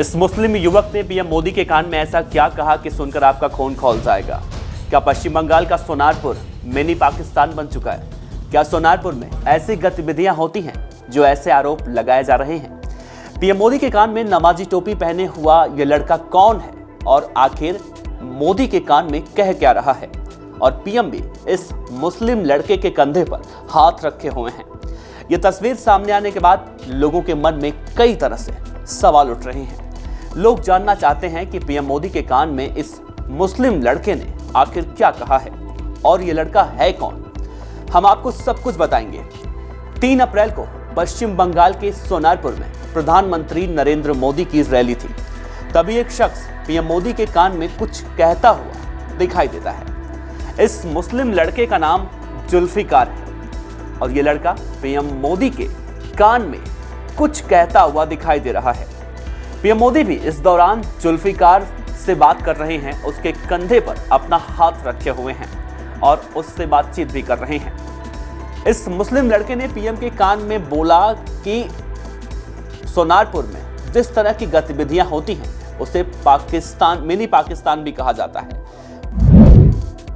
इस मुस्लिम युवक ने पीएम मोदी के कान में ऐसा क्या कहा कि सुनकर आपका खून खौल जाएगा। क्या पश्चिम बंगाल का सोनारपुर मिनी पाकिस्तान बन चुका है? क्या सोनारपुर में ऐसी गतिविधियां होती हैं जो ऐसे आरोप लगाए जा रहे हैं? पीएम मोदी के कान में नमाजी टोपी पहने हुआ यह लड़का कौन है और आखिर मोदी के कान में कह क्या रहा है? और पीएम भी इस मुस्लिम लड़के के कंधे पर हाथ रखे हुए हैं। यह तस्वीर सामने आने के बाद लोगों के मन में कई तरह से सवाल उठ रहे हैं। लोग जानना चाहते हैं कि पीएम मोदी के कान में इस मुस्लिम लड़के ने आखिर क्या कहा है और ये लड़का है कौन। हम आपको सब कुछ बताएंगे। 3 अप्रैल को पश्चिम बंगाल के सोनारपुर में प्रधानमंत्री नरेंद्र मोदी की रैली थी। तभी एक शख्स पीएम मोदी के कान में कुछ कहता हुआ दिखाई देता है। इस मुस्लिम लड़के का नाम जुल्फिकार है और ये लड़का पीएम मोदी के कान में कुछ कहता हुआ दिखाई दे रहा है। पीएम मोदी भी इस दौरान जुल्फिकार से बात कर रहे हैं, उसके कंधे पर अपना हाथ रखे हुए हैं और उससे बातचीत भी कर रहे हैं। इस मुस्लिम लड़के ने पीएम के कान में बोला कि सोनारपुर में जिस तरह की गतिविधियां होती हैं उसे पाकिस्तान, मिनी पाकिस्तान भी कहा जाता है।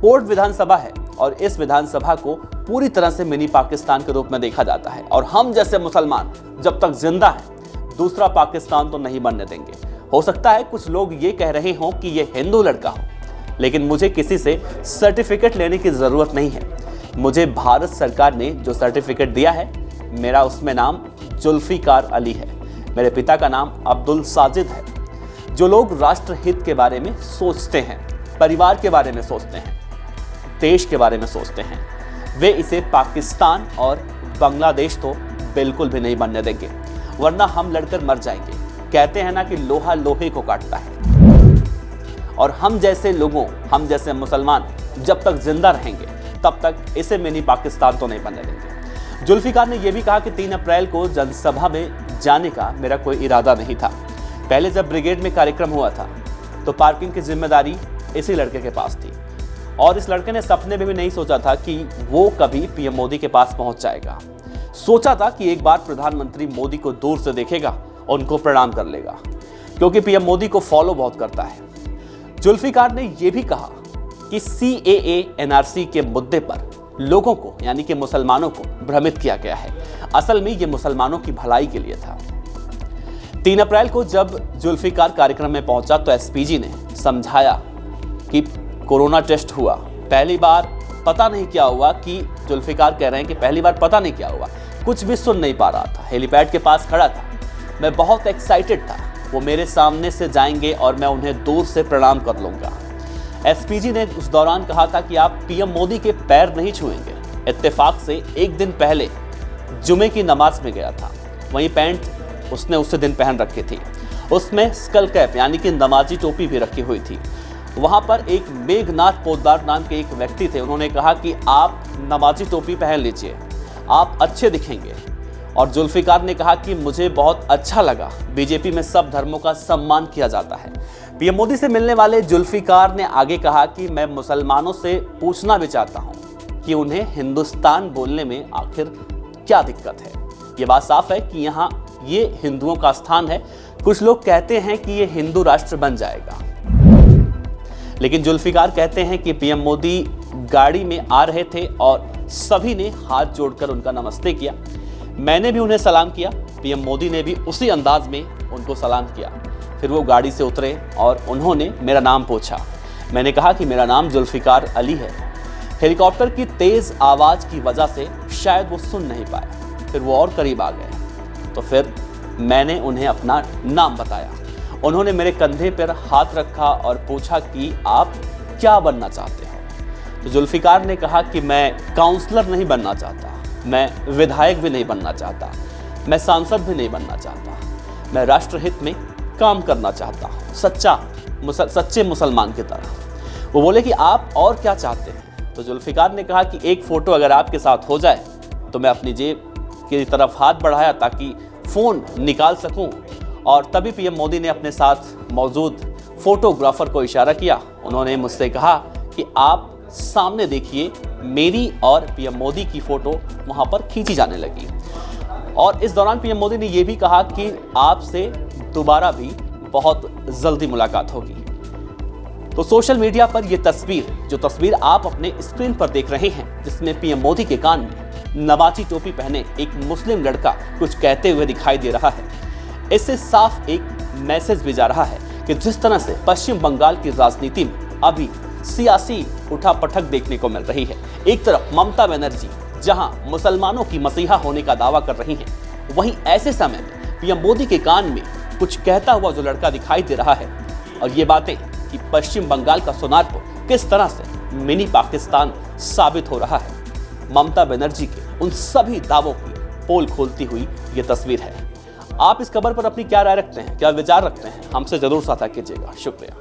पोर्ट विधानसभा है और इस विधानसभा को पूरी तरह से मिनी पाकिस्तान के रूप में देखा जाता है और हम जैसे मुसलमान जब तक जिंदा हैं दूसरा पाकिस्तान तो नहीं बनने देंगे। हो सकता है कुछ लोग ये कह रहे हों कि ये हिंदू लड़का हो, लेकिन मुझे किसी से सर्टिफिकेट लेने की जरूरत नहीं है। मुझे भारत सरकार ने जो सर्टिफिकेट दिया है, मेरा उसमें नाम जुल्फिकार अली है। मेरे पिता का नाम अब्दुल साजिद है। जो लोग राष्ट्र हित के बारे में सोचते हैं, परिवार के बारे में सोचते हैं, देश के बारे में सोचते हैं, वे इसे पाकिस्तान और बांग्लादेश तो बिल्कुल भी नहीं बनने देंगे, वरना हम लड़कर मर जाएंगे। कहते हैं ना कि लोहा लोहे को काटता है और हम जैसे लोगों, हम जैसे मुसलमान जब तक जिंदा रहेंगे तब तक इसे मिनी पाकिस्तान तो नहीं बनने देंगे। जुल्फिकार ने यह भी कहा कि 3 अप्रैल को जनसभा में जाने का मेरा कोई इरादा नहीं था। पहले जब ब्रिगेड में कार्यक्रम हुआ था तो पार्किंग की जिम्मेदारी इसी लड़के के पास थी और इस लड़के ने सपने में भी नहीं सोचा था कि वो कभी पीएम मोदी के पास पहुंच जाएगा। सोचा था कि एक बार प्रधानमंत्री मोदी को दूर से देखेगा, उनको प्रणाम कर लेगा, क्योंकि पीएम मोदी को फॉलो बहुत करता है। जुल्फिकार ने यह भी कहा कि CAA NRC के मुद्दे पर लोगों को, यानी कि मुसलमानों को भ्रमित किया गया है। असल में यह मुसलमानों की भलाई के लिए था। 3 अप्रैल को जब जुल्फिकार कार्यक्रम में पहुंचा तो SPG ने समझाया कि कोरोना टेस्ट हुआ। पहली बार पता नहीं क्या हुआ कि जुल्फिकार कह रहे हैं कि पहली बार पता नहीं क्या हुआ, कुछ भी सुन नहीं पा रहा था। हेलीपैड के पास खड़ा था, मैं बहुत एक्साइटेड था। वो मेरे सामने से जाएंगे और मैं उन्हें दूर से प्रणाम कर लूंगा। SPG ने उस दौरान कहा था कि आप पीएम मोदी के पैर नहीं छुएंगे। इत्तेफाक से एक दिन पहले जुमे की नमाज में गया था, वहीं पैंट उसने उसी दिन पहन रखी थी, उसमें स्कल कैप यानी कि नमाजी टोपी भी रखी हुई थी। वहां पर एक मेघनाथ पोद्दार नाम के एक व्यक्ति थे, उन्होंने कहा कि आप नमाजी टोपी पहन लीजिए, आप अच्छे दिखेंगे। और जुल्फिकार ने कहा कि मुझे बहुत अच्छा लगा, बीजेपी में सब धर्मों का सम्मान किया जाता है। पीएम मोदी से मिलने वाले जुल्फिकार ने आगे कहा कि मैं मुसलमानों से पूछना भी चाहता हूं कि उन्हें हिंदुस्तान बोलने में आखिर क्या दिक्कत है। ये बात साफ है कि यहाँ ये हिंदुओं का स्थान है। कुछ लोग कहते हैं कि ये हिंदू राष्ट्र बन जाएगा, लेकिन जुल्फिकार कहते हैं कि पीएम मोदी गाड़ी में आ रहे थे और सभी ने हाथ जोड़कर उनका नमस्ते किया। मैंने भी उन्हें सलाम किया, पीएम मोदी ने भी उसी अंदाज में उनको सलाम किया। फिर वो गाड़ी से उतरे और उन्होंने मेरा नाम पूछा। मैंने कहा कि मेरा नाम जुल्फिकार अली है। हेलीकॉप्टर की तेज आवाज की वजह से शायद वो सुन नहीं पाया। फिर वो और करीब आ गए तो फिर मैंने उन्हें अपना नाम बताया। उन्होंने मेरे कंधे पर हाथ रखा और पूछा कि आप क्या बनना चाहते हो। तो जुल्फिकार ने कहा कि मैं काउंसलर नहीं बनना चाहता, मैं विधायक भी नहीं बनना चाहता, मैं सांसद भी नहीं बनना चाहता, मैं राष्ट्रहित में काम करना चाहता हूँ, सच्चे मुसलमान की तरह। वो बोले कि आप और क्या चाहते हैं। तो जुल्फिकार ने कहा कि एक फ़ोटो अगर आपके साथ हो जाए तो मैं अपनी जेब की तरफ हाथ बढ़ाया ताकि फ़ोन निकाल सकूं और तभी पीएम मोदी ने अपने साथ मौजूद फोटोग्राफर को इशारा किया। उन्होंने मुझसे कहा कि आप सामने देखिए। मेरी और पीएम मोदी की फ़ोटो वहाँ पर खींची जाने लगी और इस दौरान पीएम मोदी ने यह भी कहा कि आपसे दोबारा भी बहुत जल्दी मुलाकात होगी। तो सोशल मीडिया पर यह जो तस्वीर आप अपने स्क्रीन पर देख रहे हैं, जिसमें पीएम मोदी के कान में नवाजी टोपी पहने एक मुस्लिम लड़का कुछ कहते हुए दिखाई दे रहा है, इससे साफ एक मैसेज भी जा रहा है कि जिस तरह से पश्चिम बंगाल की राजनीति में अभी सियासी उठापटक देखने को मिल रही है। एक तरफ ममता बनर्जी जहां मुसलमानों की मसीहा होने का दावा कर रही हैं, वहीं ऐसे समय में पीएम मोदी के कान में कुछ कहता हुआ जो लड़का दिखाई दे रहा है, और ये बातें कि पश्चिम बंगाल का सोनारपुर किस तरह से मिनी पाकिस्तान साबित हो रहा है, ममता बनर्जी के उन सभी दावों की पोल खोलती हुई ये तस्वीर है। आप इस खबर पर अपनी क्या राय रखते हैं, क्या विचार रखते हैं, हमसे जरूर साझा कीजिएगा। शुक्रिया।